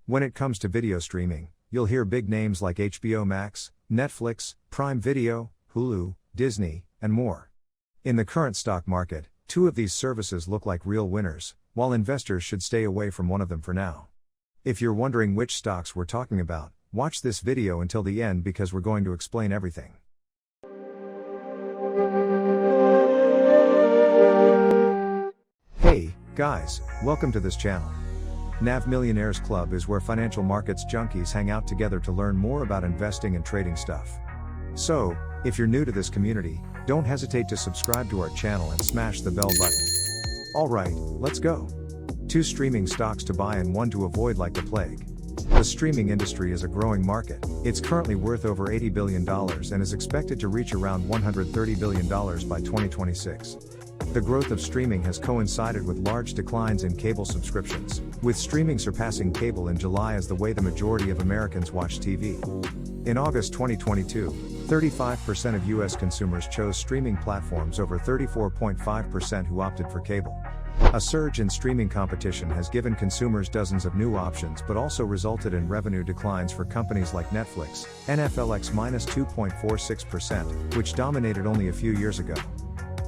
When it comes to video streaming, you'll hear big names like HBO Max, Netflix, Prime Video, Hulu, Disney, and more. In the current stock market, two of these services look like real winners, while investors should stay away from one of them for now. If you're wondering which stocks we're talking about, watch this video until the end because we're going to explain everything. Hey, guys, welcome to this channel. Millionaires Club is where financial markets junkies hang out together to learn more about investing and trading stuff. So, if you're new to this community, don't hesitate to subscribe to our channel and smash the bell button. Alright, let's go. 2 streaming stocks to buy and 1 to avoid like the plague. The streaming industry is a growing market. It's currently worth over $80 billion and is expected to reach around $130 billion by 2026. The growth of streaming has coincided with large declines in cable subscriptions, with streaming surpassing cable in July as the way the majority of Americans watch TV. In August 2022, 35% of U.S. consumers chose streaming platforms over 34.5% who opted for cable. A surge in streaming competition has given consumers dozens of new options but also resulted in revenue declines for companies like Netflix, NFLX -2.46%, which dominated only a few years ago.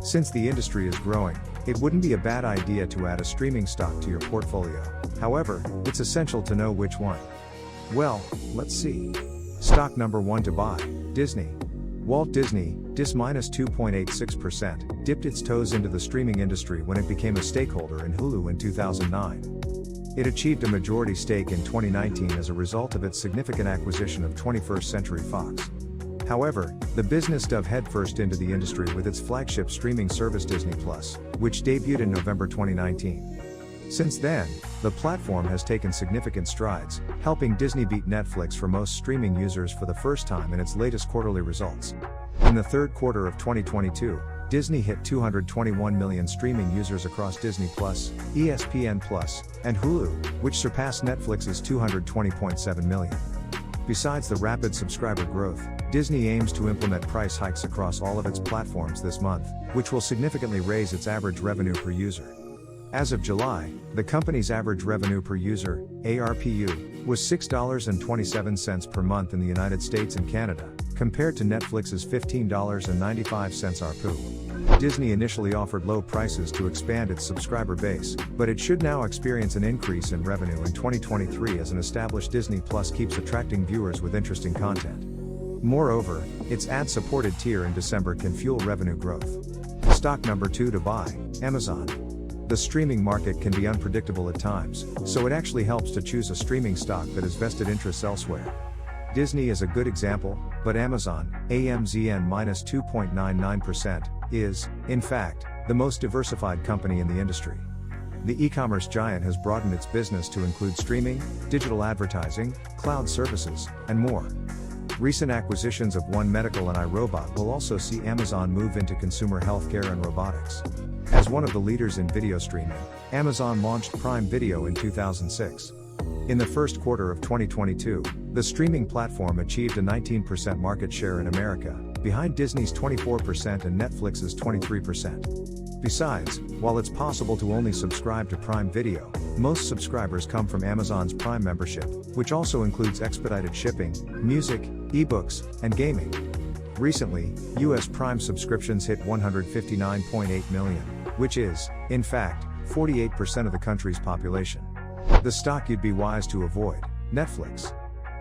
Since the industry is growing, it wouldn't be a bad idea to add a streaming stock to your portfolio. However, it's essential to know which one. Well, let's see. Stock number 1 to buy, Disney. Walt Disney, DIS -2.86%, dipped its toes into the streaming industry when it became a stakeholder in Hulu in 2009. It achieved a majority stake in 2019 as a result of its significant acquisition of 21st Century Fox. However, the business dove headfirst into the industry with its flagship streaming service Disney+, which debuted in November 2019. Since then, the platform has taken significant strides, helping Disney beat Netflix for most streaming users for the first time in its latest quarterly results. In the third quarter of 2022, Disney hit 221 million streaming users across Disney+, ESPN+, and Hulu, which surpassed Netflix's 220.7 million. Besides the rapid subscriber growth, Disney aims to implement price hikes across all of its platforms this month, which will significantly raise its average revenue per user. As of July, the company's average revenue per user, ARPU, was $6.27 per month in the United States and Canada, compared to Netflix's $15.95 ARPU. Disney initially offered low prices to expand its subscriber base, but it should now experience an increase in revenue in 2023 as an established Disney Plus keeps attracting viewers with interesting content. Moreover, its ad-supported tier in December can fuel revenue growth. Stock number 2 to buy, Amazon. The streaming market can be unpredictable at times, so it actually helps to choose a streaming stock that has vested interests elsewhere. Disney is a good example, but Amazon, AMZN -2.99%, is, in fact, the most diversified company in the industry. The e-commerce giant has broadened its business to include streaming, digital advertising, cloud services, and more. Recent acquisitions of One Medical and iRobot will also see Amazon move into consumer healthcare and robotics. As one of the leaders in video streaming, Amazon launched Prime Video in 2006. In the first quarter of 2022, the streaming platform achieved a 19% market share in America, behind Disney's 24% and Netflix's 23%. Besides, while it's possible to only subscribe to Prime Video, most subscribers come from Amazon's Prime membership, which also includes expedited shipping, music, ebooks, and gaming. Recently, US Prime subscriptions hit 159.8 million, which is, in fact, 48% of the country's population. The stock you'd be wise to avoid, Netflix.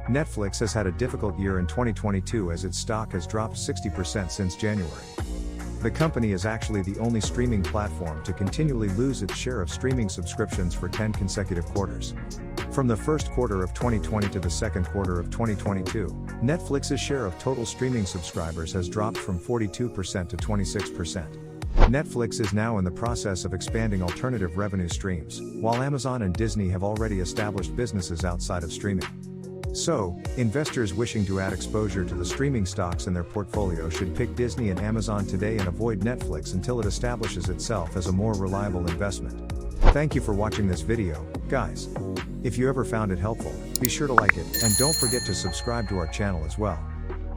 Netflix has had a difficult year in 2022 as its stock has dropped 60% since January. The company is actually the only streaming platform to continually lose its share of streaming subscriptions for 10 consecutive quarters. From the first quarter of 2020 to the second quarter of 2022, Netflix's share of total streaming subscribers has dropped from 42% to 26%. Netflix is now in the process of expanding alternative revenue streams, while Amazon and Disney have already established businesses outside of streaming. So, investors wishing to add exposure to the streaming stocks in their portfolio should pick Disney and Amazon today and avoid Netflix until it establishes itself as a more reliable investment. Thank you for watching this video, guys. If you ever found it helpful, be sure to like it, and don't forget to subscribe to our channel as well.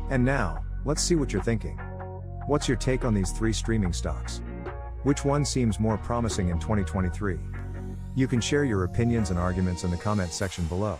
And now, let's see what you're thinking. What's your take on these 3 streaming stocks? Which one seems more promising in 2023? You can share your opinions and arguments in the comment section below.